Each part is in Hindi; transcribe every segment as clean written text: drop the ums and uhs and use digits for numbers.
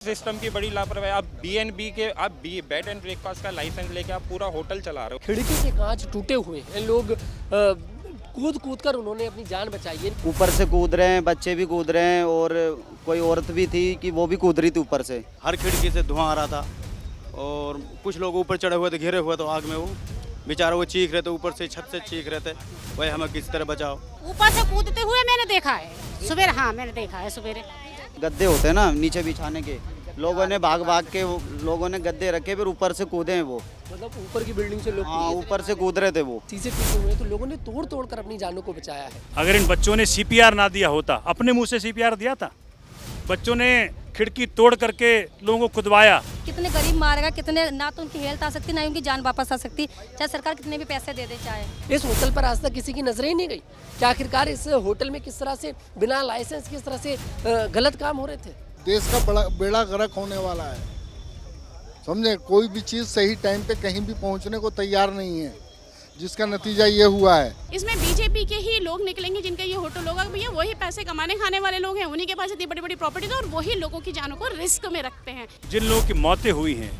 सिस्टम की बड़ी लापरवाही। आप बीएनबी के आप बेड एंड ब्रेकफास्ट का लाइसेंस लेके आप पूरा होटल चला रहे हो। खिड़की के कांच टूटे हुए हैं, लोग कूद कूद कर उन्होंने अपनी जान बचाई है। ऊपर से कूद रहे हैं, बच्चे भी कूद रहे हैं और कोई औरत भी थी कि वो भी कूद रही थी ऊपर से। हर खिड़की से धुआं आ रहा था और कुछ लोग ऊपर चढ़े हुए थे, घिरे हुए थे आग में। वो बेचारे वो चीख रहे थे, ऊपर से छत से चीख रहे थे, भाई हमें किस तरह बचाओ। ऊपर से कूदते हुए मैंने देखा है सवेरे। हाँ, मैंने देखा है सवेरे। गद्दे होते हैं ना नीचे बिछाने के, लोगों ने भाग भाग के लोगों ने गद्दे रखे, फिर ऊपर से कूदे हैं वो। मतलब ऊपर की बिल्डिंग से लोग हाँ, ऊपर से कूद रहे थे वो। शीशे टूटे हुए हैं, तो लोगों ने तोड़ तोड़ कर अपनी जानों को बचाया है। अगर इन बच्चों ने सीपीआर ना दिया होता, अपने मुंह से सीपीआर दिया था, बच्चों ने खिड़की तोड़ करके लोगों को खुदवाया। कितने गरीब मारेगा, कितने ना तो उनकी हेल्थ आ सकती ना उनकी जान वापस आ सकती, चाहे सरकार कितने भी पैसे दे दे चाहे। इस होटल पर आज तक किसी की नजरें ही नहीं गई कि आखिरकार इस होटल में किस तरह से बिना लाइसेंस किस तरह से गलत काम हो रहे थे। देश का बड़ा बेड़ा गर्क होने वाला है, समझे। कोई भी चीज़ सही टाइम पे कहीं भी पहुंचने को तैयार नहीं है, जिसका नतीजा ये हुआ है। इसमें बीजेपी के ही लोग निकलेंगे जिनका ये होटल होगा। भैया वही पैसे कमाने खाने वाले लोग हैं, उन्हीं के पास इतनी बड़ी बड़ी प्रॉपर्टी है और वही लोगों की जानों को रिस्क में रखते हैं। जिन लोगों की मौतें हुई हैं,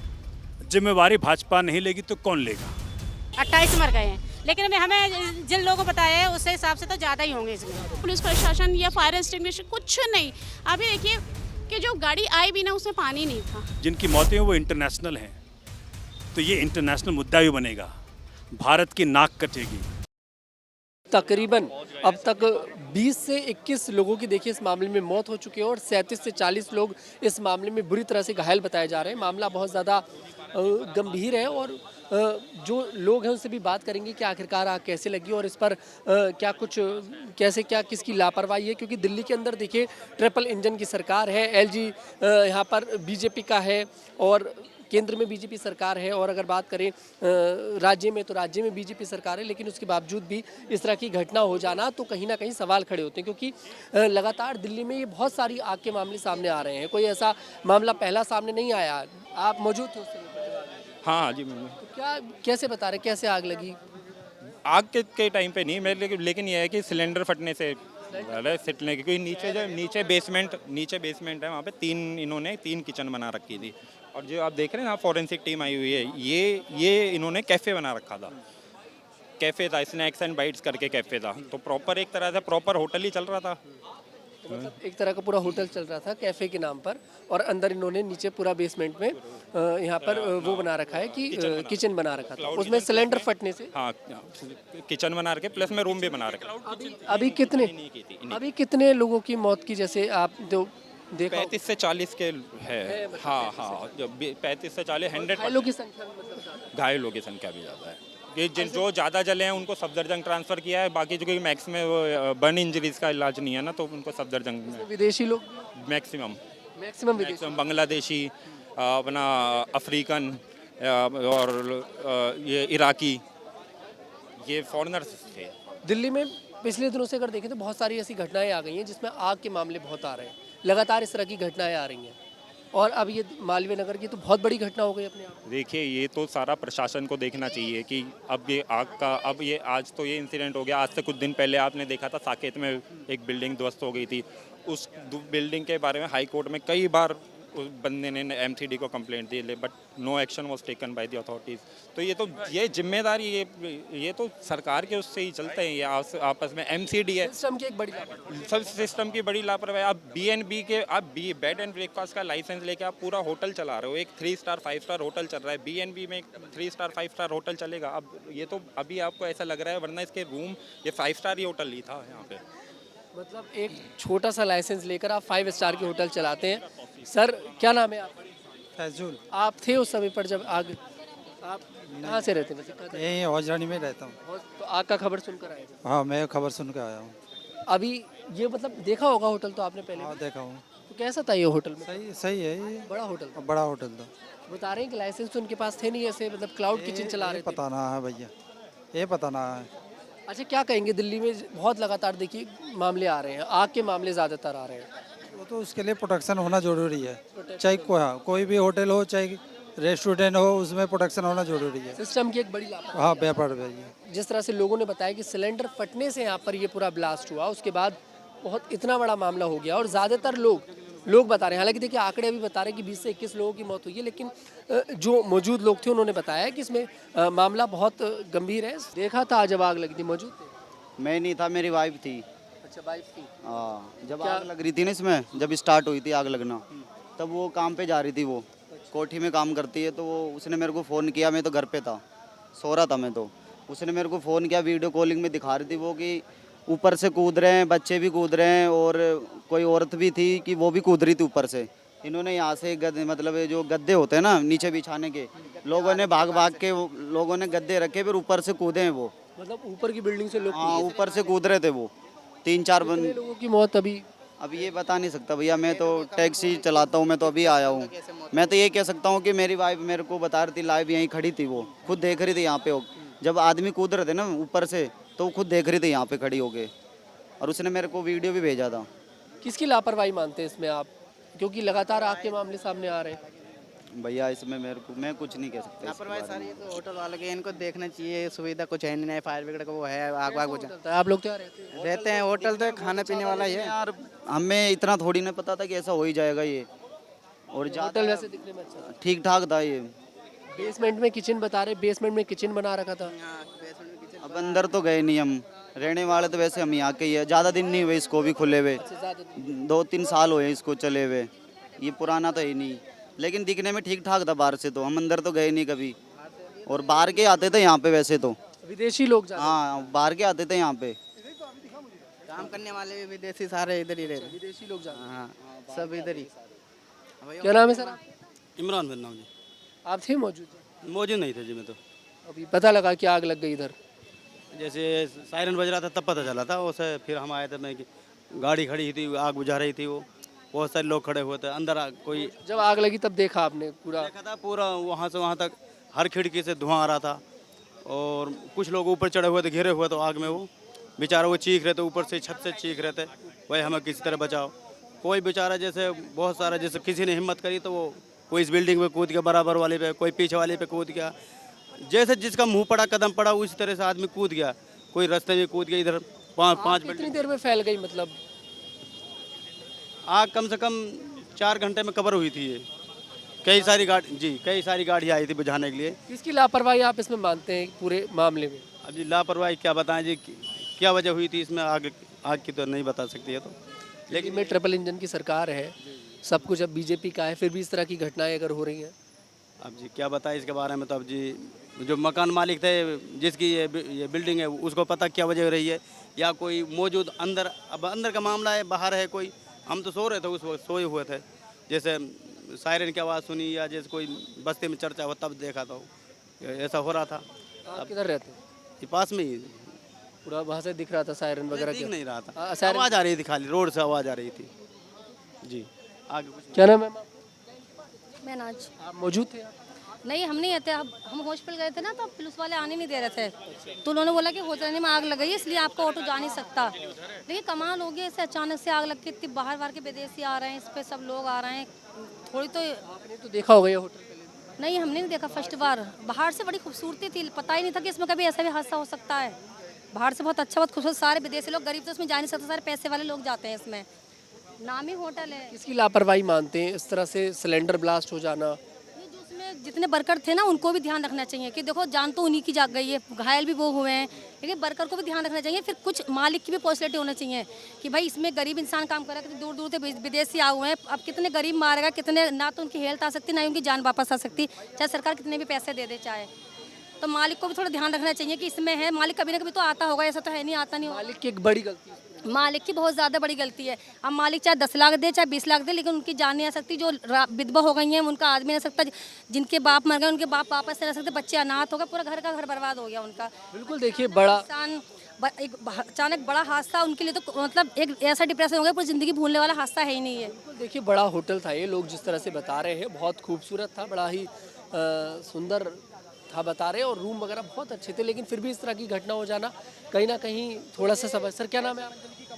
जिम्मेवारी भाजपा नहीं लेगी तो कौन लेगा? 28 मर गए हैं, लेकिन हमें जिन लोगों को बताया है उससे हिसाब से तो ज़्यादा ही होंगे इसमें। पुलिस प्रशासन या फायर एक्सटिंग्विशर कुछ नहीं। अभी देखिए कि जो गाड़ी आई भी ना, उसमें पानी नहीं था। जिनकी मौतें हुई वो इंटरनेशनल हैं, तो ये इंटरनेशनल मुद्दा भी बनेगा, भारत की नाक कटेगी। तकरीबन अब तक 20 से 21 लोगों की देखिए इस मामले में मौत हो चुकी है और 37 से 40 लोग इस मामले में बुरी तरह से घायल बताए जा रहे हैं। मामला बहुत ज़्यादा गंभीर है और जो लोग हैं उनसे भी बात करेंगे कि आखिरकार आग कैसे लगी और इस पर क्या कुछ कैसे क्या किसकी लापरवाही है, क्योंकि दिल्ली के अंदर देखिए ट्रिपल इंजन की सरकार है, एलजी यहाँ पर बीजेपी का है और केंद्र में बीजेपी सरकार है, और अगर बात करें राज्य में तो राज्य में बीजेपी सरकार है। लेकिन उसके बावजूद भी इस तरह की घटना हो जाना तो कहीं ना कहीं सवाल खड़े होते हैं, क्योंकि लगातार दिल्ली में ये बहुत सारी आग के मामले सामने आ रहे हैं। कोई ऐसा मामला पहला सामने नहीं आया। आप मौजूद थे उस समय? हाँ जी, तो क्या कैसे बता रहे कैसे आग लगी? आग के टाइम पे नहीं, मैं लेकिन यह है कि सिलेंडर फटने से सिटने की। कोई नीचे बेसमेंट है, वहाँ पे इन्होंने तीन किचन बना रखी थी। और जो आप देख रहे हैं ना, फॉरेंसिक टीम आई हुई है, ये इन्होंने कैफ़े बना रखा था। कैफ़े था, स्नैक्स एंड बाइट्स करके कैफ़े था, तो प्रॉपर एक तरह से प्रॉपर होटल ही चल रहा था। तो मतलब एक तरह का पूरा होटल चल रहा था कैफ़े के नाम पर, और अंदर इन्होंने नीचे पूरा बेसमेंट में यहाँ पर वो बना रखा है कि किचन बना रखा था, उसमें सिलेंडर फटने से। हाँ, किचन बना रखे, प्लस में रूम भी बना रखा। अभी कितने लोगों की मौत की, जैसे आप जो देखा 35 से 40 के है। हाँ, जो 35 से 40 100 घायलों की संख्या में मतलब घायलों की संख्या भी ज़्यादा है। ये जो ज़्यादा जले हैं उनको सफदरजंग ट्रांसफ़र किया है, बाकी जो मैक्सिमम बर्न इंजरीज़ का इलाज नहीं है ना, तो उनको सफदरजंग में। विदेशी लोग मैक्सिमम बांग्लादेशी, अपना अफ्रीकन और ये इराकी, ये फॉरेनर्स थे। दिल्ली में पिछले दिनों से अगर देखें तो बहुत सारी ऐसी घटनाएं आ गई हैं जिसमें आग के मामले बहुत आ रहे हैं। लगातार इस तरह की घटनाएं आ रही हैं और अब ये मालवीय नगर की तो बहुत बड़ी घटना हो गई अपने आप। देखिए, ये तो सारा प्रशासन को देखना चाहिए कि अब ये आग का आज तो ये इंसिडेंट हो गया। आज से कुछ दिन पहले आपने देखा था साकेत में एक बिल्डिंग ध्वस्त हो गई थी। उस बिल्डिंग के बारे में हाई कोर्ट में कई बार उस बंदे ने एमसीडी को कंप्लेंट दी, but no action was taken by the authorities. तो ये जिम्मेदारी ये तो सरकार के उससे ही चलते हैं। ये आपस में एमसीडी है, सिस्टम की एक बड़ी लापरवाही। सब सिस्टम की बड़ी लापरवाही। आप बीएनबी के बेड एंड ब्रेकफास्ट का लाइसेंस लेके आप पूरा होटल चला रहे हो। एक 3 स्टार 5 स्टार होटल चल रहा है, बीएनबी में 3 स्टार 5 स्टार होटल चलेगा। अब ये तो अभी आपको ऐसा लग रहा है, वरना इसके रूम ये 5 स्टार ही होटल ही था यहाँ पे। मतलब एक छोटा सा लाइसेंस लेकर आप 5 स्टार की होटल चलाते हैं। सर, क्या नाम है आपका? फैजुल। आप थे उस समय पर जब आग, आप कहाँ से रहते हैं? यहीं हौजरानी में रहता हूँ। तो आग का खबर सुनकर आए थे? हाँ, मैं खबर सुन के आया हूँ। अभी ये मतलब देखा होगा होटल तो आपने पहले? हाँ, देखा हूँ। तो कैसा था ये होटल में? सही है ये। बड़ा होटल था? बड़ा होटल था। बता रहे हैं कि लाइसेंस तो उनके पास थे नहीं, ऐसे मतलब क्लाउड किचन चला रहे थे। पता ना है भैया, ये पता ना है। अच्छा, क्या कहेंगे, दिल्ली में बहुत लगातार देखिए मामले आ रहे हैं, आग के मामले ज़्यादातर आ रहे हैं। वो तो उसके लिए प्रोटेक्शन होना जरूरी है। चाहे कोई भी होटल हो, चाहे रेस्टोरेंट हो, उसमें प्रोटेक्शन होना जरूरी है। सिस्टम की एक बड़ी लापरवाही। हाँ, व्यापार भैया। जिस तरह से लोगों ने बताया कि सिलेंडर फटने से यहाँ पर ये पूरा ब्लास्ट हुआ, उसके बाद बहुत इतना बड़ा मामला हो गया और ज़्यादातर लोग लोग बता रहे हैं। हालांकि देखिए आंकड़े अभी बता रहे हैं कि 20 से 21 लोगों की मौत हुई है, लेकिन जो मौजूद लोग थे उन्होंने बताया कि इसमें मामला बहुत गंभीर है। देखा था जब आग लगी थी, मौजूद थे? मैं नहीं था, मेरी वाइफ थी। अच्छा, वाइफ थी। हाँ, जब आग लग रही थी ना इसमें, जब स्टार्ट हुई थी आग लगना, तब वो काम पे जा रही थी। वो कोठी में काम करती है, तो वो उसने मेरे को फ़ोन किया। मैं तो घर पे था, सो रहा था मैं तो। उसने मेरे को फ़ोन किया, वीडियो कॉलिंग में दिखा रही थी वो कि ऊपर से कूद रहे हैं, बच्चे भी कूद रहे हैं और कोई औरत भी थी कि वो भी कूद रही थी ऊपर से। इन्होंने यहाँ से मतलब ये जो गद्दे होते हैं ना नीचे बिछाने के, लोगों ने भाग भाग के लोगों ने गद्दे रखे, फिर ऊपर से कूदे हैं वो। मतलब ऊपर की बिल्डिंग से लोग हाँ, ऊपर से कूद रहे थे वो। 3-4 कितने लोगों की मौत अभी? अब ये बता नहीं सकता भैया, मैं तो टैक्सी चलाता हूँ, मैं तो अभी आया हूँ। मैं तो ये कह सकता हूँ कि मेरी वाइफ मेरे को बता रही थी, लाइव यहीं खड़ी थी, वो खुद देख रही थी यहाँ पे। जब आदमी कूद रहे थे ना ऊपर से, तो वो खुद देख रही थी यहाँ पे खड़ी होके, और उसने मेरे को वीडियो भी भेजा था। किसकी लापरवाही मानते हैं इसमें आप, क्योंकि लगातार आग के मामले सामने आ रहे हैं? भैया इसमें मेरे को मैं कुछ नहीं कह सकता। लापरवाही सारी ये तो होटल वाले के, इनको देखना चाहिए। सुविधा कुछ है नहीं, फायर ब्रिगेड का वो है, आग वाग बुझा आप लोग क्या रहते हैं। होटल तो खाने पीने वाला ही है यार, हमें इतना थोड़ी ना पता था कि ऐसा हो ही जाएगा ये। और होटल वैसे दिखने में अच्छा ठीक ठाक था ये। बेसमेंट में किचन बता रहे, बेसमेंट में किचन बना रखा था। अब अंदर तो गए नहीं हम, रहने वाले तो वैसे हम यहाँ के ही है। ज़्यादा दिन नहीं हुए इसको भी खुले हुए, 2-3 साल हुए इसको चले हुए। ये पुराना तो ही नहीं, लेकिन दिखने में ठीक ठाक था बाहर से। तो हम अंदर तो गए नहीं कभी, और बाहर के आते थे यहाँ पे वैसे तो। विदेशी लोग हाँ, बाहर के आते थे यहाँ पे। काम करने वाले भी विदेशी सारे इधर ही रहते, विदेशी लोग जाते हैं। हाँ सब इधर ही। क्या नाम है सर? इमरान मेरा नाम जी। आप थे मौजूद? मौजूद नहीं थे जी मैं तो। अभी पता लगा कि आग लग गई इधर? जैसे सायरन बज रहा था तब पता चला था। उसे फिर हम आए थे, मैं गाड़ी खड़ी थी, आग बुझा रही थी, वो बहुत सारे लोग खड़े हुए थे अंदर। कोई जब आग लगी तब देखा आपने? पूरा देखा था, पूरा वहाँ से वहाँ तक हर खिड़की से धुआं आ रहा था, और कुछ लोग ऊपर चढ़े हुए थे, घिरे हुए थे आग में। वो बेचारा वो चीख रहे थे, ऊपर से छत से चीख रहे थे, भाई हमें किसी तरह बचाओ। कोई बेचारा जैसे बहुत सारा, जैसे किसी ने हिम्मत करी तो वो कोई इस बिल्डिंग पे कूद गया, बराबर वाले पे, कोई पीछे वाले पे कूद गया। जैसे जिसका मुंह पड़ा, कदम पड़ा, उसी तरह से आदमी कूद गया। कोई रास्ते में कूद गया, इधर 5 कितनी देर में फैल गई? मतलब आग कम से कम 4 घंटे में कवर हुई थी ये। कई सारी गाड़ी आई थी बुझाने के लिए। किसकी लापरवाही आप इसमें मानते हैं पूरे मामले में? अब जी लापरवाही क्या बताएं जी, क्या वजह हुई थी इसमें आग की तो नहीं बता सकती है। तो लेकिन में ट्रिपल इंजन की सरकार है, सब कुछ अब बीजेपी का है, फिर भी इस तरह की घटनाएं अगर हो रही हैं, अब जी क्या बताएं इसके बारे में। तो अब जी जो मकान मालिक थे, जिसकी ये बिल्डिंग है, उसको पता क्या वजह रही है, या कोई मौजूद अंदर। अब अंदर का मामला है, बाहर है कोई। हम तो सो रहे थे, उस वक्त सोए हुए थे। जैसे सायरन की आवाज़ सुनी, या जैसे कोई बस्ती में चर्चा हो, तब देखा था ऐसा हो रहा था। आप किधर रहते हैं? ये पास में ही पूरा वहाँ से दिख रहा था सायरन वगैरह? दिख नहीं रहा था, सायरन आवाज़ आ रही थी, खाली रोड से आवाज़ आ रही थी जी। आगे कुछ क्या नाम है? मैं नाज। आप मौजूद थे? नहीं, हम नहीं आते। अब हम हॉस्पिटल गए थे ना, तो पुलिस वाले आने नहीं दे रहे थे, तो उन्होंने बोला कि होटल में आग लग गई है, इसलिए आपका ऑटो जा नहीं सकता। देखिए कमाल हो गया, ऐसे अचानक से आग लग के, इतनी बाहर के विदेशी आ रहे हैं, इस पर सब लोग आ रहे हैं। थोड़ी तो आपने तो देखा होगा ये होटल? नहीं, हमने नहीं देखा, फर्स्ट बार। बाहर से बड़ी खूबसूरती थी, पता ही नहीं था कि इसमें कभी ऐसा भी हादसा हो सकता है। बाहर से बहुत अच्छा, बहुत खूबसूरत, सारे विदेशी लोग, गरीब तो इसमें जा नहीं सकते, सारे पैसे वाले लोग जाते हैं इसमें। नामी होटल है। किसकी लापरवाही मानते हैं इस तरह से सिलेंडर ब्लास्ट हो जाना? ये जो उसमें जितने वर्कर थे ना, उनको भी ध्यान रखना चाहिए कि देखो जान तो उन्हीं की जाग गई है, घायल भी वो हुए हैं, लेकिन वर्कर को भी ध्यान रखना चाहिए। फिर कुछ मालिक की भी पॉसिबिलिटी होना चाहिए कि भाई इसमें गरीब इंसान काम कर रहा है, कितने दूर दूर से विदेशी आए हुए हैं। अब कितने गरीब मारेगा, कितने, ना तो उनकी हेल्थ आ सकती, ना उनकी जान वापस आ सकती, चाहे सरकार कितने भी पैसे दे दे चाहे। तो मालिक को भी थोड़ा ध्यान रखना चाहिए कि इसमें है, मालिक कभी ना कभी तो आता होगा, ऐसा तो है नहीं आता नहीं होगा। मालिक की एक बड़ी गलती है। मालिक की बहुत ज़्यादा बड़ी गलती है। अब मालिक चाहे 10 लाख दे, चाहे 20 लाख दे, लेकिन उनकी जान नहीं आ सकती। जो विधवा हो गई हैं, उनका आदमी नहीं आ सकता, जिनके बाप मर गए उनके बाप वापस नहीं आ सकते, बच्चे अनाथ हो गए, पूरा घर का घर बर्बाद हो गया उनका। बिल्कुल, देखिए बड़ा एक अचानक बड़ा हादसा उनके लिए, तो मतलब एक ऐसा डिप्रेशन हो गया, पूरी ज़िंदगी भूलने वाला हादसा है ही नहीं है। देखिए बड़ा होटल था ये, लोग जिस तरह से बता रहे हैं बहुत खूबसूरत था, बड़ा ही सुंदर था बता रहे, और रूम वगैरह बहुत अच्छे थे, लेकिन फिर भी इस तरह की घटना हो जाना कहीं ना कहीं थोड़ा सा समझ। सर क्या नाम है आपका?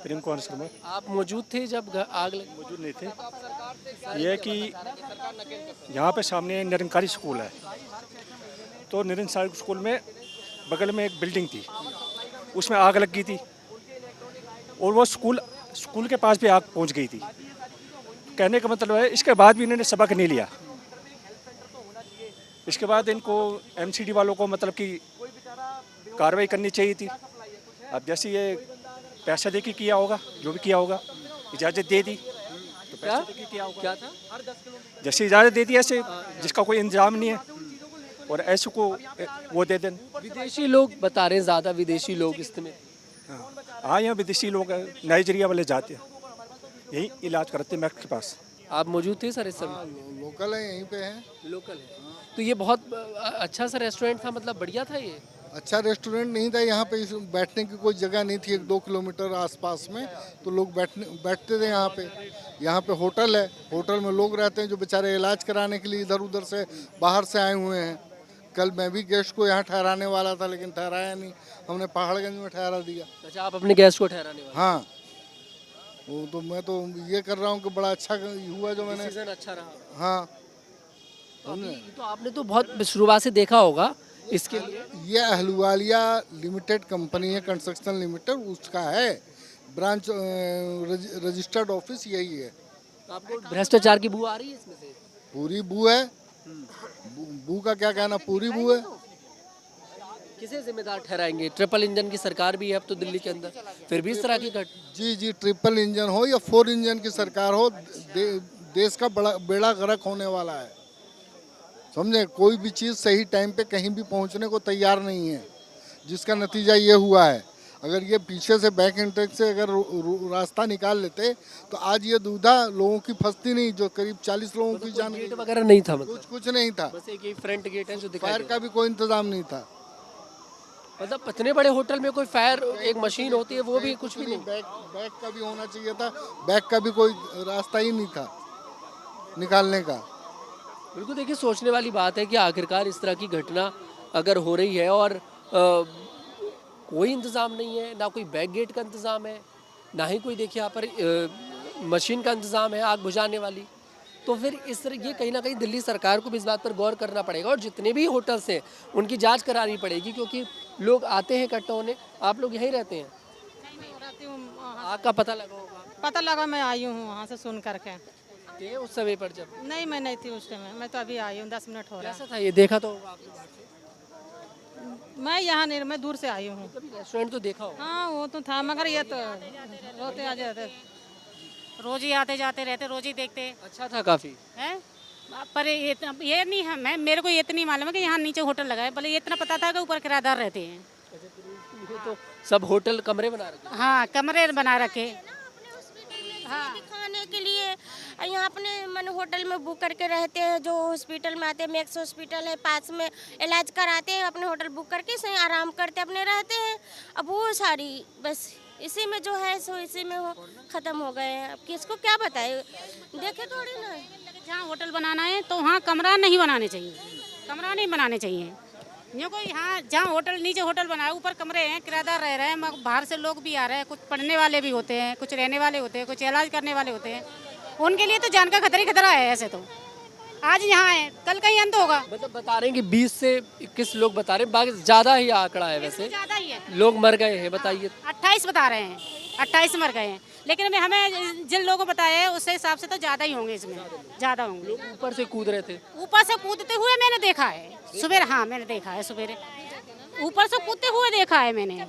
प्रेम कुमार शर्मा। आप मौजूद थे जब आग लगी? मौजूद नहीं थे। यह कि यहाँ पे सामने निरंकारी स्कूल है, तो निरंकारी स्कूल में बगल में एक बिल्डिंग थी, उसमें आग लग गई थी, और वो स्कूल के पास भी आग पहुँच गई थी। कहने का मतलब है इसके बाद भी इन्होंने सबक नहीं लिया। इसके बाद इनको एमसीडी वालों को मतलब कि कार्रवाई करनी चाहिए थी। अब जैसे ये पैसा दे के किया होगा, जो भी किया होगा, इजाज़त दे दी तो पैसा दे के किया होगा। क्या था? जैसे इजाज़त दे दी ऐसे जिसका कोई इंतजाम नहीं है और ऐसे को वो दे दें। विदेशी लोग बता रहे हैं, ज़्यादा विदेशी लोग इसमें। हाँ, यहाँ विदेशी लोग नाइजीरिया वाले जाते हैं, यही इलाज करते हैं मैक के पास। आप मौजूद थे सर इस समय? लोकल है, यहीं पे है। लोकल है। तो ये बहुत अच्छा सा रेस्टोरेंट था, मतलब बढ़िया था ये? अच्छा रेस्टोरेंट नहीं था, यहाँ पे बैठने की कोई जगह नहीं थी 1-2 किलोमीटर आसपास में, तो लोग बैठते थे यहाँ पे। यहाँ पे होटल है, होटल में लोग रहते हैं जो बेचारे इलाज कराने के लिए इधर उधर से बाहर से आए हुए हैं। कल मैं भी गेस्ट को यहाँ ठहराने वाला था लेकिन ठहराया नहीं, हमने पहाड़गंज में ठहरा दिया। अच्छा, आप अपने गेस्ट को ठहराने वाले? हाँ, वो तो मैं तो ये कर रहा हूँ कि बड़ा अच्छा हुआ जो मैंने। सीजन अच्छा रहा। हाँ, तो आपने तो बहुत शुरुआत से देखा होगा इसके लिए। ये अहलुवालिया लिमिटेड कंपनी है, कंस्ट्रक्शन लिमिटेड, उसका है ब्रांच, रजिस्टर्ड ऑफिस यही है। आपको भ्रष्टाचार की बू आ रही है इसमें से? पूरी बू है। बू का क्या कहना, पूरी बू है। किसे जिम्मेदार ठहराएंगे? ट्रिपल इंजन की सरकार भी है अब तो दिल्ली के अंदर, फिर भी इस तरह की जी, ट्रिपल इंजन हो या 4 इंजन की सरकार हो, देश का बड़ा बेड़ा गर्क होने वाला है। समझे, कोई भी चीज़ सही टाइम पे कहीं भी पहुंचने को तैयार नहीं है, जिसका नतीजा ये हुआ है। अगर ये पीछे से बैक एंट्रेंस से अगर रास्ता निकाल लेते तो आज ये दुविधा लोगों की फंसती नहीं, जो करीब 40 लोगों की जान। गेट वगैरह नहीं था, मतलब कुछ नहीं था, बस एक फ्रंट गेट है जो दिखाई फायर का भी कोई इंतजाम नहीं था। मतलब इतने बड़े होटल में कोई फायर एक मशीन होती है, वो भी कुछ भी नहीं। बैक का भी होना चाहिए था, बैक का भी कोई रास्ता ही नहीं था निकालने का। बिल्कुल, देखिए सोचने वाली बात है कि आखिरकार इस तरह की घटना अगर हो रही है और कोई इंतज़ाम नहीं है, ना कोई बैक गेट का इंतज़ाम है, ना ही कोई देखिए यहाँ पर मशीन का इंतज़ाम है आग बुझाने वाली, तो फिर इस तरह ये कहीं ना कहीं दिल्ली सरकार को भी इस बात पर गौर करना पड़ेगा और जितने भी होटल्स हैं उनकी जांच करानी पड़ेगी, क्योंकि लोग आते हैं इकट्ठा होने। आप लोग यहीं रहते हैं? आग का पता लगा होगा? पता लगा, मैं आई हूँ वहाँ से सुन करके। ये उस समय पर जब नहीं, मैं नहीं थी उस टाइम, मैं तो अभी आई हूँ, 10 मिनट हो रहा है। कैसा था ये, देखा तो होगा आपने? मैं यहाँ नहीं, मैं दूर से आई हूँ। रेस्टोरेंट तो देखा होगा? हाँ, वो तो था, मगर ये तो रोते आ जाते, रोज ही आते जाते रहते, रोज ही देखते। अच्छा था काफ़ी है, पर ये नहीं है, मैं मेरे को ये इतनी मालूम है कि यहाँ नीचे होटल लगा है, भले ये इतना पता था कि ऊपर किराएदार रहते हैं। ये तो सब होटल कमरे बना रखे? हाँ, कमरे बना रखे। हाँ, खाने के लिए यहाँ अपने मन होटल में बुक करके रहते हैं, जो हॉस्पिटल में आते हैं, मैक्स हॉस्पिटल है पास में, इलाज कराते हैं, अपने होटल बुक करके सही आराम करते अपने रहते हैं। अब वो सारी बस इसी में जो है सो इसी में हो ख़त्म हो गए हैं। अब किसको क्या बताए, देखे थोड़ी ना। जहाँ होटल बनाना है तो वहाँ कमरा नहीं बनाने चाहिए, कमरा नहीं बनाने चाहिए। ये कोई यहाँ जहाँ होटल नीचे होटल बनाए, ऊपर कमरे हैं, किराएदार रह रहे हैं, बाहर से लोग भी आ रहे हैं, कुछ पढ़ने वाले भी होते हैं, कुछ रहने वाले होते हैं, कुछ इलाज करने वाले होते हैं, उनके लिए तो जान का खतरा ही खतरा है। ऐसे तो आज यहाँ है, कल कहीं अंत होगा। मतलब बता रहे हैं कि 20 से 21 लोग बता रहे हैं, बाकी ज़्यादा ही आंकड़ा है वैसे, ज़्यादा ही है। लोग मर गए हैं, बताइए। 28 बता रहे हैं, 28 मर गए हैं, लेकिन हमें जिन लोगों को बताया है उसके हिसाब से तो ज़्यादा ही होंगे, इसमें ज़्यादा होंगे। लोग ऊपर से कूद रहे थे? ऊपर से कूदते हुए मैंने देखा है सुबह। हाँ, मैंने देखा है सुबह, ऊपर से कूदते हुए देखा है मैंने।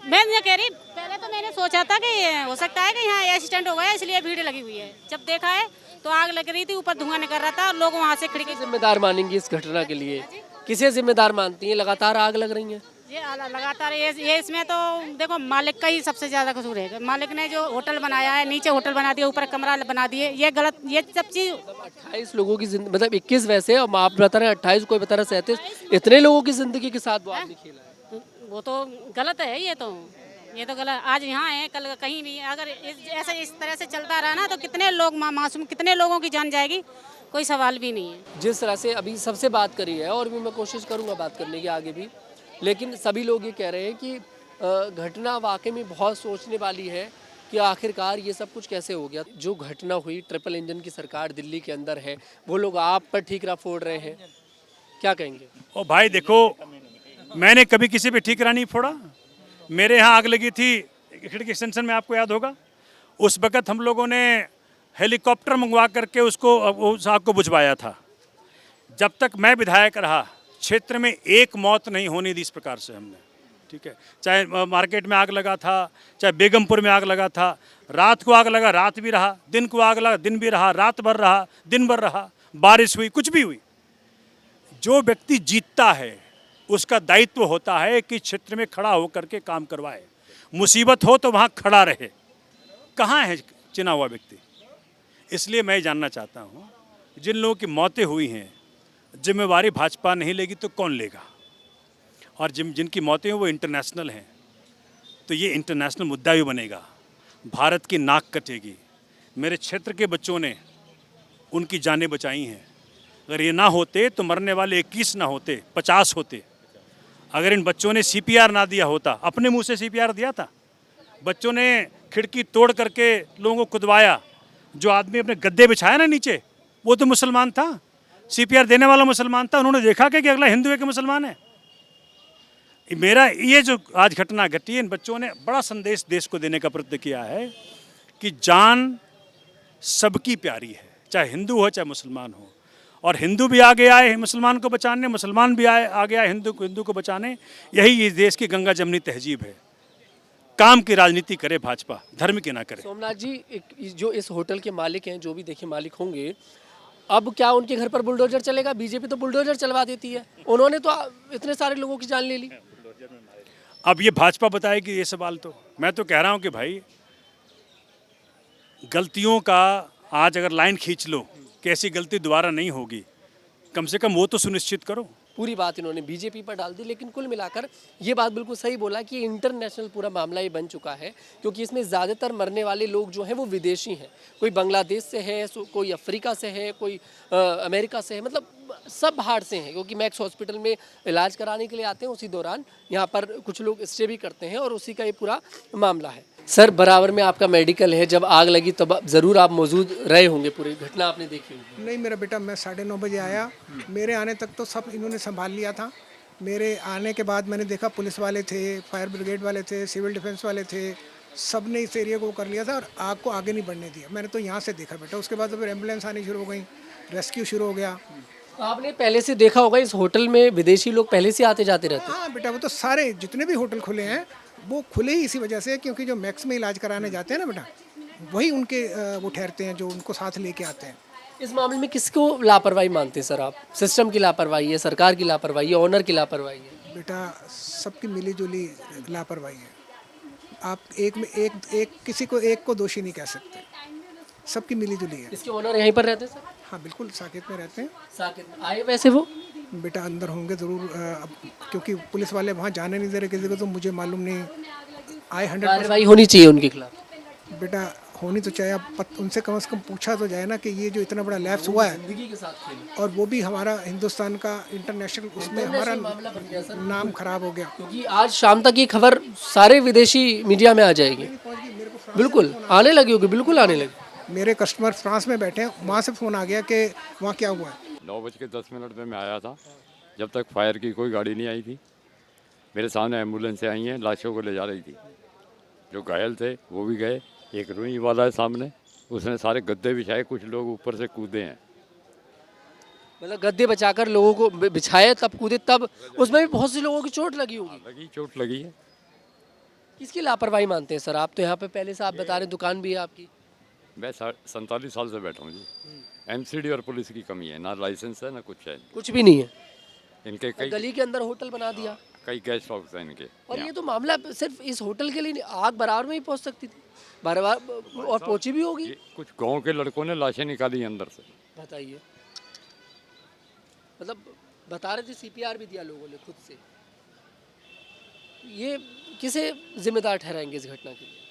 मैं ये कह रही, पहले तो मैंने सोचा था कि हो सकता है कि यहाँ एक्सीडेंट हो गया इसलिए भीड़ लगी हुई है। जब देखा है तो आग लग रही थी, ऊपर धुआं निकल रहा था और लोग वहाँ से खिड़की। जिम्मेदार मानेंगी इस घटना के लिए? किसे जिम्मेदार मानती हैं? लगातार आग लग रही है ये लगातार, ये इसमें तो देखो मालिक का ही सबसे ज़्यादा कसूर है। मालिक ने जो होटल बनाया है, नीचे होटल बना दिया, ऊपर कमरा बना दिए, ये गलत, ये सब चीज़। 28 लोगों की जिंदगी, मतलब 21 वैसे, और आप बता रहे हैं 28, कोई बता रहा है 37, इतने लोगों की जिंदगी के साथ वो आदमी खेला है, वो तो गलत है। ये तो गलत। आज यहाँ है, कल कहीं भी अगर ऐसे इस तरह से चलता रहा ना तो कितने लोग मासूम, कितने लोगों की जान जाएगी, कोई सवाल भी नहीं है। जिस तरह से अभी सबसे बात करी है, और भी मैं कोशिश करूँगा बात करने की आगे भी, लेकिन सभी लोग ये कह रहे हैं कि घटना वाकई में बहुत सोचने वाली है कि आखिरकार ये सब कुछ कैसे हो गया। जो घटना हुई, ट्रिपल इंजन की सरकार दिल्ली के अंदर है, वो लोग आप पर ठीकरा फोड़ रहे हैं, क्या कहेंगे? ओ भाई देखो, मैंने कभी किसी पे ठीकरा नहीं फोड़ा। मेरे यहाँ आग लगी थी खिड़की एक्सटेंशन में, आपको याद होगा, उस वक़्त हम लोगों ने हेलीकॉप्टर मंगवा करके उसको उस आग को बुझवाया था। जब तक मैं विधायक रहा क्षेत्र में एक मौत नहीं होने दी इस प्रकार से हमने, ठीक है। चाहे मार्केट में आग लगा था, चाहे बेगमपुर में आग लगा था, रात को आग लगा रात भी रहा, दिन को आग लगा दिन भी रहा, रात भर रहा दिन भर रहा, बारिश हुई कुछ भी हुई। जो व्यक्ति जीतता है उसका दायित्व होता है कि क्षेत्र में खड़ा होकर के काम करवाए, मुसीबत हो तो वहाँ खड़ा रहे। कहाँ है चुना हुआ व्यक्ति? इसलिए मैं जानना चाहता हूँ, जिन लोगों की मौतें हुई हैं जिम्मेवारी भाजपा नहीं लेगी तो कौन लेगा? और जिनकी मौतें हैं वो इंटरनेशनल हैं, तो ये इंटरनेशनल मुद्दा भी बनेगा, भारत की नाक कटेगी। मेरे क्षेत्र के बच्चों ने उनकी जानें बचाई हैं। अगर ये ना होते तो मरने वाले 21 ना होते, 50 होते। अगर इन बच्चों ने CPR ना दिया होता, अपने मुंह से CPR दिया था, बच्चों ने खिड़की तोड़ करके लोगों को कुदवाया, जो आदमी अपने गद्दे बिछाया ना नीचे वो तो मुसलमान था, CPR देने वाला मुसलमान था। उन्होंने देखा कि अगला हिंदू है कि मुसलमान है। मेरा ये जो आज घटना घटी है, इन बच्चों ने बड़ा संदेश देश को देने का प्रयत्न किया है कि जान सबकी प्यारी है, चाहे हिंदू हो चाहे मुसलमान हो। और हिंदू भी आगे आए मुसलमान को बचाने, मुसलमान भी आगे आए हिंदू को बचाने। यही इस देश की गंगा जमनी तहजीब है। काम की राजनीति करे भाजपा, धर्म की ना करे। सोमनाथ जी, जो इस होटल के मालिक हैं, जो भी देखिए मालिक होंगे, अब क्या उनके घर पर बुलडोजर चलेगा? बीजेपी तो बुलडोजर चलवा देती है, उन्होंने तो इतने सारे लोगों की जान ले ली। अब ये भाजपा बताएगी ये सवाल। तो मैं तो कह रहा हूँ कि भाई गलतियों का आज अगर लाइन खींच लो कि ऐसी गलती दोबारा नहीं होगी, कम से कम वो तो सुनिश्चित करो। पूरी बात इन्होंने बीजेपी पर डाल दी, लेकिन कुल मिलाकर ये बात बिल्कुल सही बोला कि इंटरनेशनल पूरा मामला ये बन चुका है, क्योंकि इसमें ज़्यादातर मरने वाले लोग जो हैं वो विदेशी हैं। कोई बांग्लादेश से है, कोई अफ्रीका से है, कोई अमेरिका से है, मतलब सब बाहर से हैं, क्योंकि मैक्स हॉस्पिटल में इलाज कराने के लिए आते हैं। उसी दौरान यहाँ पर कुछ लोग स्टे भी करते हैं और उसी का ये पूरा मामला है। सर, बराबर में आपका मेडिकल है, जब आग लगी तब ज़रूर आप मौजूद रहे होंगे, पूरी घटना आपने देखी होगी। नहीं मेरा बेटा, मैं 9:30 बजे आया, मेरे आने तक तो सब इन्होंने संभाल लिया था। मेरे आने के बाद मैंने देखा पुलिस वाले थे, फायर ब्रिगेड वाले थे, सिविल डिफेंस वाले थे, सब ने इस एरिया को कर लिया था और आग को आगे नहीं बढ़ने दिया। मैंने तो यहाँ से देखा बेटा। उसके बाद तो फिर एम्बुलेंस आनी शुरू हो गई, रेस्क्यू शुरू हो गया। आपने पहले से देखा होगा इस होटल में विदेशी लोग पहले से आते जाते रहते हैं? हाँ बेटा, वो तो सारे जितने भी होटल खुले हैं वो खुले ही इसी वजह से, क्योंकि जो मैक्स में इलाज कराने जाते हैं ना बेटा, वही उनके वो ठहरते हैं जो उनको साथ लेके आते हैं। इस मामले में किसको लापरवाही मानते हैं सर आप? सिस्टम की लापरवाही है, सरकार की लापरवाही है, ऑनर की लापरवाही है? बेटा, सबकी मिलीजुली लापरवाही है। आप किसी को एक को दोषी नहीं कह सकते, सबकी मिलीजुली है। इसके ऑनर यहीं पर रहते हैं सर? हाँ बिल्कुल, साकेत में रहते हैं। साकेत में आए वैसे वो? बेटा अंदर होंगे ज़रूर, क्योंकि पुलिस वाले वहाँ जाने नहीं दे रहे किसी को, तो मुझे मालूम नहीं। आए 100% कार्रवाई होनी चाहिए उनके खिलाफ। बेटा होनी तो चाहिए, उनसे कम से कम पूछा तो जाए ना कि ये जो इतना बड़ा लैप्स हुआ है, जिंदगी के साथ खेले, और वो भी हमारा हिंदुस्तान का इंटरनेशनल, उसमें हमारा नाम खराब हो गया। क्योंकि आज शाम तक ये खबर सारे विदेशी मीडिया में आ जाएगी। बिल्कुल आने लगी होगी, बिल्कुल आने लगी। मेरे कस्टमर फ्रांस में बैठे हैं, वहाँ से फ़ोन आ गया कि वहाँ क्या हुआ है। 9:10 पे मैं आया था, जब तक फायर की कोई गाड़ी नहीं आई थी। मेरे सामने एम्बुलेंसें आई हैं, लाशों को ले जा रही थी। जो घायल थे वो भी गए। एक रुई वाला है सामने, उसने सारे गद्दे बिछाए, कुछ लोग ऊपर से कूदे हैं। मतलब गद्दे बचाकर लोगों को बिछाए तब कूदे, तब उसमें भी बहुत से लोगों की चोट लगी होगी। चोट लगी है। किसकी लापरवाही मानते हैं सर आप? तो यहाँ पे पहले से आप बता रहे दुकान भी है आपकी। मैं 47 साल से बैठा हूँ जी। MCD और पुलिस की कमी है, ना लाइसेंस है ना कुछ है। कुछ भी नहीं है इनके कई गली के अंदर होटल बना दिया, कई गेस्ट हाउस हैं इनके। और ये तो मामला सिर्फ इस होटल के लिए नहीं, आग बराबर में ही पहुंच सकती थी, बार और पहुंची भी होगी। कुछ गांव के लड़कों ने लाशें निकाली अंदर से। बताइए, मतलब बता रहे थे CPR भी दिया लोगों ने खुद से। ये किसे जिम्मेदार ठहराएंगे इस घटना के लिए?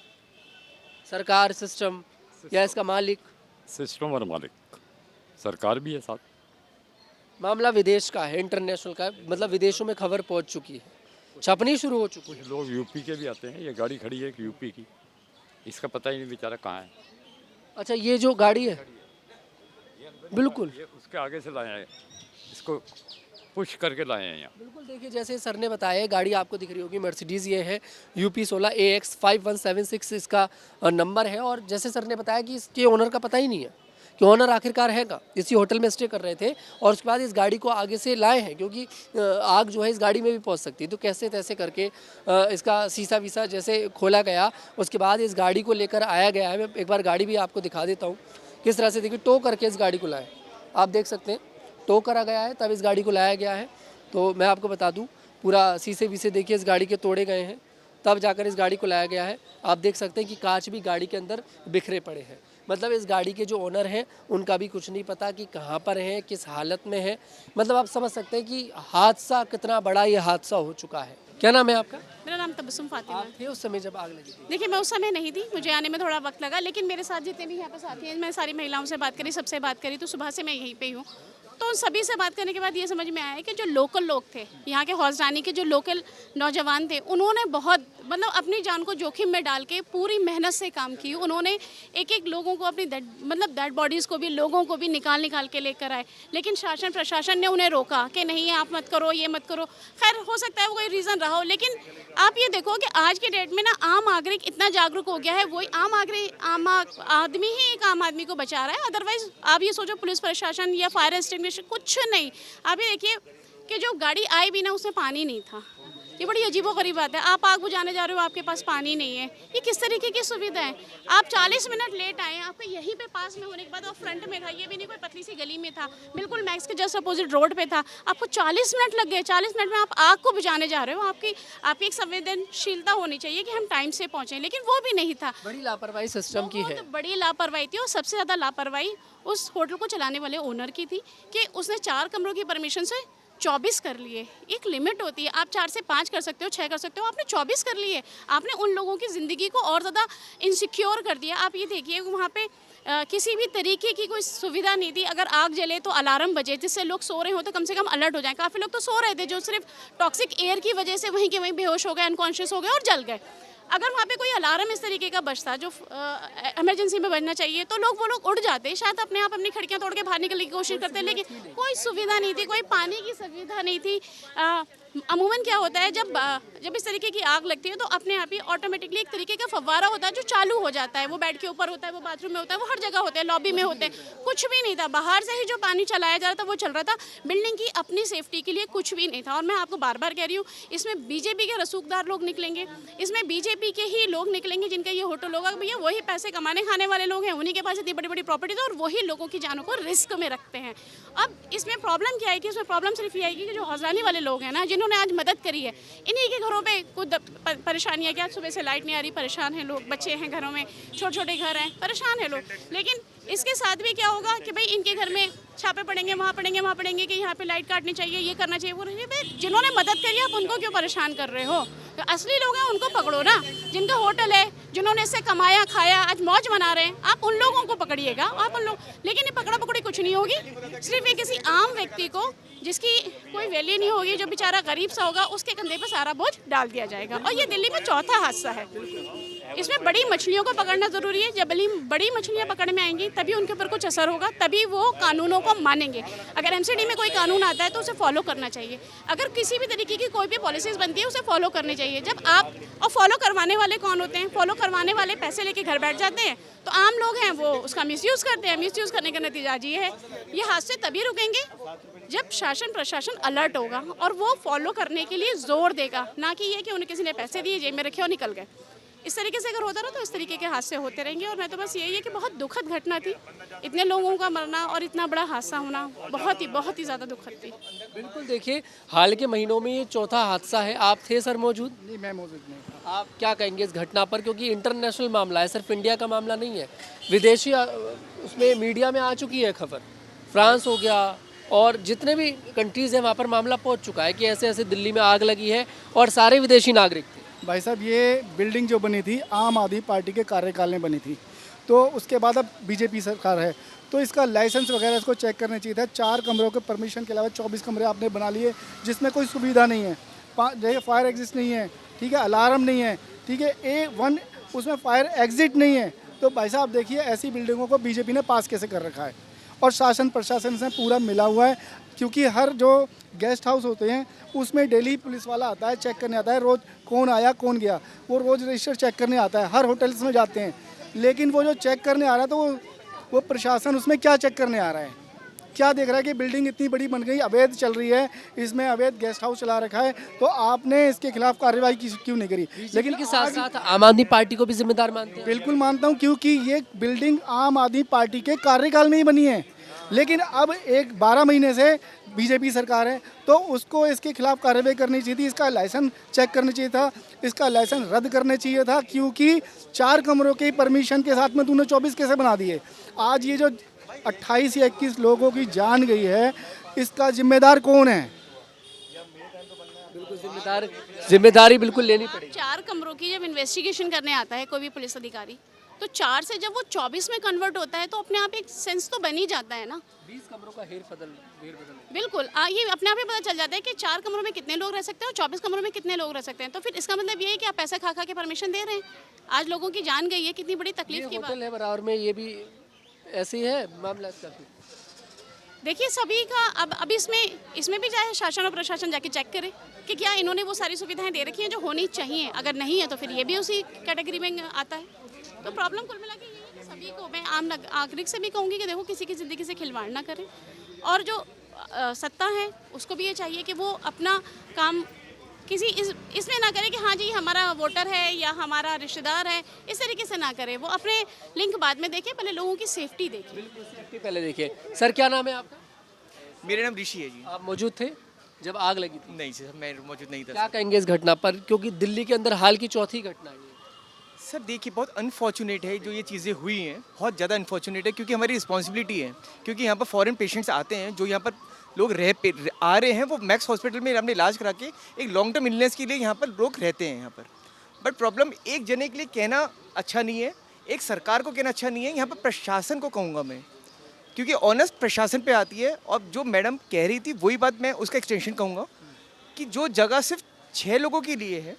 सरकार, सिस्टम, या इसका मालिक? सिस्टम और मालिक, सरकार भी है साथ। मामला विदेश का है, इंटरनेशनल का है, मतलब विदेशों में खबर पहुंच चुकी है, छपनी शुरू हो चुकी है। कुछ लोग यूपी के भी आते हैं। ये गाड़ी खड़ी है एक यूपी की, इसका पता ही नहीं बेचारा कहाँ है। अच्छा, ये जो गाड़ी है बिल्कुल ये उसके आगे से लाया है, इसको पुश करके लाए हैं यहाँ। बिल्कुल, देखिए जैसे सर ने बताया है, गाड़ी आपको दिख रही होगी मर्सिडीज़ ये है UP16 AX 5176 इसका नंबर है। और जैसे सर ने बताया कि इसके ओनर का पता ही नहीं है कि ओनर आखिरकार है का, इसी होटल में स्टे कर रहे थे और उसके बाद इस गाड़ी को आगे से लाए हैं क्योंकि आग जो है इस गाड़ी में भी पहुंच सकती है। तो कैसे तैसे करके इसका शीशा वीसा जैसे खोला गया, उसके बाद इस गाड़ी को लेकर आया गया है। मैं एक बार गाड़ी भी आपको दिखा देता हूँ किस तरह से, देखिए टो करके इस गाड़ी को लाए, आप देख सकते हैं टो करा गया है तब इस गाड़ी को लाया गया है। तो मैं आपको बता दूँ पूरा शीशे वीसे देखिए इस गाड़ी के तोड़े गए हैं तब जाकर इस गाड़ी को लाया गया है। आप देख सकते हैं कि कांच भी गाड़ी के अंदर बिखरे पड़े हैं। मतलब इस गाड़ी के जो ओनर हैं उनका भी कुछ नहीं पता कि कहाँ पर हैं, किस हालत में है। मतलब आप समझ सकते हैं कि हादसा कितना बड़ा ये हादसा हो चुका है। क्या नाम है आपका? मेरा नाम तबस्सुम फातिमा है। थे उस समय जब आग लगी थी? देखिए मैं उस समय नहीं थी, मुझे आने में थोड़ा वक्त लगा, लेकिन मेरे साथ जितने भी यहाँ पर साथी हैं, मैं सारी महिलाओं से बात करी, सबसे बात करी, तो सुबह से मैं यहीं पे ही हूँ। तो उन सभी से बात करने के बाद ये समझ में आया कि जो लोकल लोग थे यहाँ के हौजरानी के, जो लोकल नौजवान थे, उन्होंने बहुत मतलब अपनी जान को जोखिम में डाल के पूरी मेहनत से काम की। उन्होंने एक एक लोगों को अपनी डेड बॉडीज़ को भी, लोगों को भी निकाल के लेकर आए, लेकिन शासन प्रशासन ने उन्हें रोका कि नहीं आप मत करो, ये मत करो। खैर हो सकता है वो कोई रीज़न रहा हो, लेकिन आप ये देखो कि आज की डेट में ना आम नागरिक इतना जागरूक हो गया है, वही आम आदमी ही एक आम आदमी को बचा रहा है। अदरवाइज आप ये सोचो पुलिस प्रशासन या फायर एक्सटिंग्विशर कुछ नहीं। आप ये देखिए कि जो गाड़ी आई भी ना उसमें पानी नहीं था। ये बड़ी अजीबोगरीब बात है, आप आग बुझाने जा रहे हो, आपके पास पानी नहीं है। ये किस तरीके की सुविधा है? आप 40 मिनट लेट आए, आपको यहीं पे पास में होने के बाद और फ्रंट में था, ये भी नहीं कोई पतली सी गली में था, बिल्कुल मैक्स के जस्ट अपोजिट रोड पे था। आपको 40 मिनट लग गए, 40 मिनट में आप आग को बुझाने जा रहे हो। आपकी एक संवेदनशीलता होनी चाहिए कि हम टाइम से पहुँचें, लेकिन वो भी नहीं था। बड़ी लापरवाही सिस्टम की है। बड़ी लापरवाही थी और सबसे ज़्यादा लापरवाही उस होटल को चलाने वाले ओनर की थी कि उसने 4 कमरों की परमिशन से 24 कर लिए। एक लिमिट होती है, आप 4 से 5 कर सकते हो, 6 कर सकते हो, आपने 24 कर लिए। आपने उन लोगों की ज़िंदगी को और ज़्यादा इनसिक्योर कर दिया। आप ये देखिए वहाँ पे किसी भी तरीके की कोई सुविधा नहीं थी। अगर आग जले तो अलार्म बजे, जिससे लोग सो रहे हो तो कम से कम अलर्ट हो जाएं। काफ़ी लोग तो सो रहे थे जो सिर्फ टॉक्सिक एयर की वजह से वहीं के वहीं बेहोश हो गए, अनकॉन्शियस हो गए और जल गए। अगर वहाँ पे कोई अलार्म इस तरीके का बजता जो इमरजेंसी में बजना चाहिए तो वो लोग उड़ जाते, शायद अपने आप अपनी खिड़कियाँ तोड़ के बाहर निकलने की कोशिश करते, लेकिन कोई सुविधा नहीं थी, कोई पानी की सुविधा नहीं थी। अमूमन क्या होता है जब इस तरीके की आग लगती है तो अपने आप ही ऑटोमेटिकली एक तरीके का फव्वारा होता है जो चालू हो जाता है। वो बेड के ऊपर होता है, वो बाथरूम में होता है, वो हर जगह होता है, लॉबी में होते हैं। कुछ भी नहीं था, बाहर से ही जो पानी चलाया जा रहा था वो चल रहा था। बिल्डिंग की अपनी सेफ्टी के लिए कुछ भी नहीं था। और मैं आपको बार बार कह रही हूँ, इसमें बीजेपी के रसूखदार लोग निकलेंगे, इसमें बीजेपी के ही लोग निकलेंगे जिनका ये होटल होगा। भैया वही पैसे कमाने खाने वाले लोग हैं, उन्हीं के पास इतनी बड़ी बड़ी प्रॉपर्टी है और वही लोगों की जानों को रिस्क में रखते हैं। अब इसमें प्रॉब्लम क्या आएगी? इसमें प्रॉब्लम सिर्फ ये आएगी कि जो हौजरानी वाले लोग हैं ना, जिन्होंने आज मदद करी है, इन्हीं के घरों पे कुछ परेशानियाँ। क्या सुबह से लाइट नहीं आ रही, परेशान हैं लोग, बच्चे हैं घरों में, छोटे छोटे घर हैं, परेशान है लोग। लेकिन इसके साथ भी क्या होगा कि भाई इनके घर में छापे पड़ेंगे, वहाँ पड़ेंगे कि यहाँ पे लाइट काटनी चाहिए, ये करना चाहिए, वो नहीं। भाई जिन्होंने मदद करी आप उनको क्यों परेशान कर रहे हो? तो असली लोग हैं उनको पकड़ो ना, जिनका होटल है, जिन्होंने इससे कमाया खाया, आज मौज मना रहे हैं, आप उन लोगों को पकड़िएगा। आप उन लोग, लेकिन ये पकड़ा पकड़ी कुछ नहीं होगी। सिर्फ ये किसी आम व्यक्ति को जिसकी कोई वैल्यू नहीं होगी, जो बेचारा गरीब सा होगा, उसके कंधे पर सारा बोझ डाल दिया जाएगा। और ये दिल्ली में चौथा हादसा है। इसमें बड़ी मछलियों को पकड़ना ज़रूरी है। जब बड़ी मछलियाँ पकड़ में आएंगी तभी उनके ऊपर कुछ असर होगा, तभी वो कानूनों को मानेंगे। अगर एमसीडी में कोई कानून आता है तो उसे फॉलो करना चाहिए। अगर किसी भी तरीके की कोई भी पॉलिसीज़ बनती है उसे फॉलो करनी चाहिए। जब आप और फॉलो करवाने वाले कौन होते हैं? फॉलो करवाने वाले पैसे लेके घर बैठ जाते हैं, तो आम लोग हैं वो उसका मिसयूज़ करते हैं। मिसयूज़ करने का नतीजा ये है, ये हादसे तभी रुकेंगे जब शासन प्रशासन अलर्ट होगा और वो फॉलो करने के लिए जोर देगा, ना कि ये कि उन्हें किसी ने पैसे दिए, जेब में रखे और निकल गए। इस तरीके से अगर होता रहा तो इस तरीके के हादसे होते रहेंगे। और मैं तो बस यही है कि बहुत दुखद घटना थी, इतने लोगों का मरना और इतना बड़ा हादसा होना बहुत ही ज़्यादा दुखद थी। बिल्कुल, देखिए हाल के महीनों में ये चौथा हादसा है। आप थे सर मौजूद? नहीं, मैं मौजूद नहीं था। आप क्या कहेंगे इस घटना पर? क्योंकि इंटरनेशनल मामला है, सिर्फ इंडिया का मामला नहीं है, विदेशी उसमें मीडिया में आ चुकी है खबर। फ्रांस हो गया और जितने भी कंट्रीज़ हैं वहाँ पर मामला पहुँच चुका है कि ऐसे ऐसे दिल्ली में आग लगी है और सारे विदेशी नागरिक थे। भाई साहब, ये बिल्डिंग जो बनी थी आम आदमी पार्टी के कार्यकाल में बनी थी, तो उसके बाद अब बीजेपी सरकार है, तो इसका लाइसेंस वगैरह इसको चेक करना चाहिए था। 4 कमरों के परमिशन के अलावा 24 कमरे आपने बना लिए जिसमें कोई सुविधा नहीं है। जगह फायर एग्जिट नहीं है, ठीक है, अलार्म नहीं है, ठीक है, A1 उसमें फायर एग्जिट नहीं है। तो भाई साहब देखिए, ऐसी बिल्डिंगों को बीजेपी ने पास कैसे कर रखा है। और शासन प्रशासन से पूरा मिला हुआ है, क्योंकि हर जो गेस्ट हाउस होते हैं उसमें डेली पुलिस वाला आता है, चेक करने आता है, रोज़ कौन आया कौन गया, वो रोज़ रजिस्टर चेक करने आता है, हर होटल्स में जाते हैं। लेकिन वो जो चेक करने आ रहा है तो वो प्रशासन उसमें क्या चेक करने आ रहा है, क्या देख रहा है कि बिल्डिंग इतनी बड़ी बन गई, अवैध चल रही है, इसमें अवैध गेस्ट हाउस चला रखा है, तो आपने इसके खिलाफ कार्रवाई क्यों नहीं करी? लेकिन के साथ साथ आम आदमी पार्टी को भी जिम्मेदार मानते हैं। बिल्कुल मानता हूं, क्योंकि ये बिल्डिंग आम आदमी पार्टी के कार्यकाल में ही बनी है, लेकिन अब 12 महीने से बीजेपी सरकार है, तो उसको इसके खिलाफ कार्रवाई करनी चाहिए थी, इसका लाइसेंस चेक करना चाहिए था, इसका लाइसेंस रद्द करना चाहिए था, क्योंकि 4 कमरों के परमिशन के साथ में तूने 24 कैसे बना दिए? आज ये जो 28 या 21 लोगों की जान गई है, इसका जिम्मेदार कौन है? बिल्कुल जिम्मेदारी बिल्कुल लेनी पड़ेगी। 4 कमरों की जब इन्वेस्टिगेशन करने आता है कोई भी पुलिस अधिकारी, तो 4 से जब वो 24 में कन्वर्ट होता है तो अपने आप एक सेंस तो बन ही जाता है ना। 20 कमरों का हेर बदल बिल्कुल ये अपने आप ही पता चल जाता है कि 4 कमरों में कितने लोग रह सकते हैं और 24 कमरों में कितने लोग रह सकते हैं। तो फिर इसका मतलब ये है कि आप पैसा खा खा के परमिशन दे रहे हैं। आज लोगों की जान गई है, कितनी बड़ी तकलीफ की बात है। बराबर में ये भी ऐसे ही है मामला इसका। देखिए सभी का अब इसमें भी चाहे शासन और प्रशासन जाके चेक करे कि क्या इन्होंने वो सारी सुविधाएं दे रखी हैं जो होनी चाहिए। अगर नहीं है तो फिर ये भी उसी कैटेगरी में आता है। तो प्रॉब्लम कुल मिला के ये है कि सभी को, मैं आम नागरिक से भी कहूँगी कि देखो किसी की ज़िंदगी से खिलवाड़ ना करें, और जो सत्ता है उसको भी ये चाहिए कि वो अपना काम किसी इसमें ना करे कि हाँ जी हमारा वोटर है या हमारा रिश्तेदार है, इस तरीके से ना करे। वो अपने लिंक बाद में देखे, पहले लोगों की सेफ्टी देखे। बिल्कुल सेफ्टी पहले देखे। सर क्या नाम है आपका? मेरा नाम ऋषि है जी। आप मौजूद थे जब आग लगी थी? नहीं सर, मैं मौजूद नहीं था। क्या कहेंगे इस घटना पर, क्योंकि दिल्ली के अंदर हाल की चौथी घटना है? सर देखिए, बहुत अनफॉर्चुनेट है जो ये चीज़ें हुई हैं, बहुत ज़्यादा अनफॉर्चुनेट है, क्योंकि हमारी रिस्पॉन्सिबिलिटी है। क्योंकि यहाँ पर फॉरेन पेशेंट्स आते हैं, जो यहाँ पर लोग आ रहे हैं, वो मैक्स हॉस्पिटल में अपने इलाज करा के एक लॉन्ग टर्म इलनेस के लिए यहाँ पर लोग रहते हैं यहाँ पर। बट प्रॉब्लम एक जने के लिए कहना अच्छा नहीं है, एक सरकार को कहना अच्छा नहीं है, यहाँ पर प्रशासन को कहूँगा मैं, क्योंकि ऑनेस्ट प्रशासन पे आती है। और जो मैडम कह रही थी वही बात मैं उसका एक्सटेंशन कहूँगा कि जो जगह सिर्फ 6 लोगों के लिए है,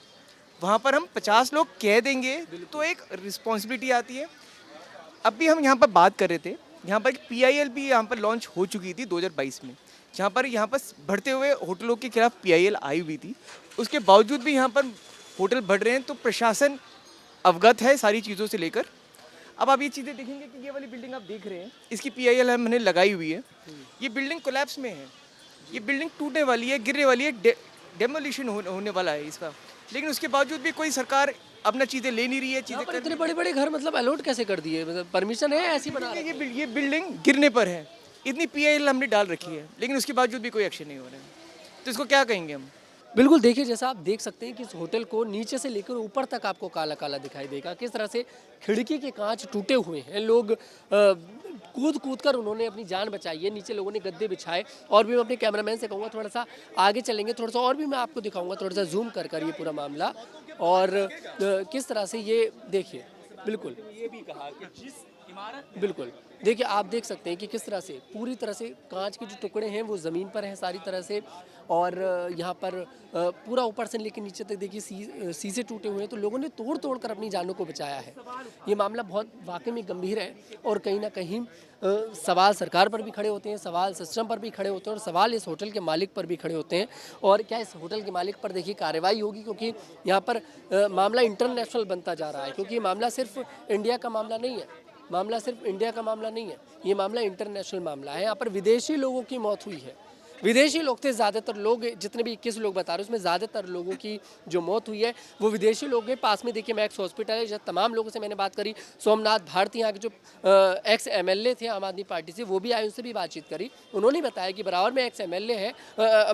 वहाँ पर हम 50 लोग कह देंगे तो एक रिस्पॉन्सिबिलिटी आती है। अभी हम यहाँ पर बात कर रहे थे, यहाँ पर PIL भी यहाँ पर लॉन्च हो चुकी थी 2022 में, जहाँ पर बढ़ते हुए होटलों के खिलाफ PIL आई हुई थी। उसके बावजूद भी यहाँ पर होटल बढ़ रहे हैं, तो प्रशासन अवगत है सारी चीज़ों से लेकर। अब आप ये चीज़ें देखेंगे कि ये वाली बिल्डिंग आप देख रहे हैं, इसकी PIL हमने लगाई हुई है। ये बिल्डिंग कोलैप्स में है, ये बिल्डिंग टूटने वाली है, गिरने वाली है, डेमोलिशन होने वाला है इसका। लेकिन उसके बावजूद भी कोई सरकार अपना चीज़ें ले नहीं रही है। चीज़ें इतने बड़े-बड़े घर मतलब अलॉट कैसे कर दिए? मतलब परमिशन है ऐसी बना? ये बिल्डिंग गिरने पर है, इतनी PIL हमने डाल रखी है, लेकिन उसके बावजूद भी कोई एक्शन नहीं हो रहा है। तो इसको क्या कहेंगे हम? बिल्कुल देखिए, जैसा आप देख सकते हैं कि इस होटल को नीचे से लेकर ऊपर तक आपको काला काला दिखाई देगा। किस तरह से खिड़की के कांच टूटे हुए हैं, लोग कूद कर उन्होंने अपनी जान बचाई है। नीचे लोगों ने गद्दे बिछाए। और भी मैं अपने कैमरामैन से कहूँगा थोड़ा सा आगे चलेंगे, थोड़ा सा और भी मैं आपको दिखाऊंगा, थोड़ा सा जूम कर ये पूरा मामला। और किस तरह से ये देखिए, बिल्कुल ये भी कहा कि जिस इमारत, बिल्कुल देखिए आप देख सकते हैं कि किस तरह से पूरी तरह से कांच के जो टुकड़े हैं वो ज़मीन पर हैं सारी तरह से। और यहाँ पर पूरा ऊपर से लेकर नीचे तक देखिए शीशे टूटे हुए हैं। तो लोगों ने तोड़ कर अपनी जानों को बचाया है। ये मामला बहुत वाकई में गंभीर है, और कहीं ना कहीं सवाल सरकार पर भी खड़े होते हैं, सवाल सिस्टम पर भी खड़े होते हैं, और सवाल इस होटल के मालिक पर भी खड़े होते हैं। और क्या इस होटल के मालिक पर देखिए कार्रवाई होगी, क्योंकि यहाँ पर मामला इंटरनेशनल बनता जा रहा है। क्योंकि ये मामला सिर्फ इंडिया का मामला नहीं है, ये मामला इंटरनेशनल मामला है। यहाँ पर विदेशी लोगों की मौत हुई है। विदेशी लोग थे ज़्यादातर लोग, जितने भी 21 लोग बता रहे हैं उसमें ज़्यादातर लोगों की जो मौत हुई है वो विदेशी लोग हैं। पास में देखिए मैक्स हॉस्पिटल है, जहाँ तमाम लोगों से मैंने बात करी। सोमनाथ भारती यहाँ के जो एक्स MLA थे आम आदमी पार्टी से, वो भी आए, उनसे भी बातचीत करी। उन्होंने बताया कि बराबर में एक्स MLA है,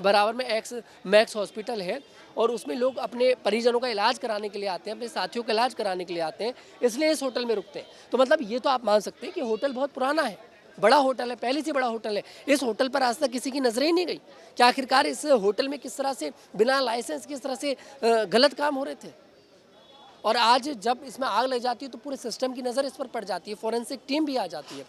बराबर में एक्स मैक्स हॉस्पिटल है, और उसमें लोग अपने परिजनों का इलाज कराने के लिए आते हैं, अपने साथियों का इलाज कराने के लिए आते हैं, इसलिए इस होटल में रुकते हैं। तो मतलब ये तो आप मान सकते हैं कि होटल बहुत पुराना है, बड़ा होटल है, पहले से बड़ा होटल है। इस होटल पर आज तक किसी की नजर ही नहीं गई कि आखिरकार इस होटल में किस तरह से बिना लाइसेंस किस तरह से गलत काम हो रहे थे। और आज जब इसमें आग लग जाती है तो पूरे सिस्टम की नज़र इस पर पड़ जाती है, फॉरेंसिक टीम भी आ जाती है।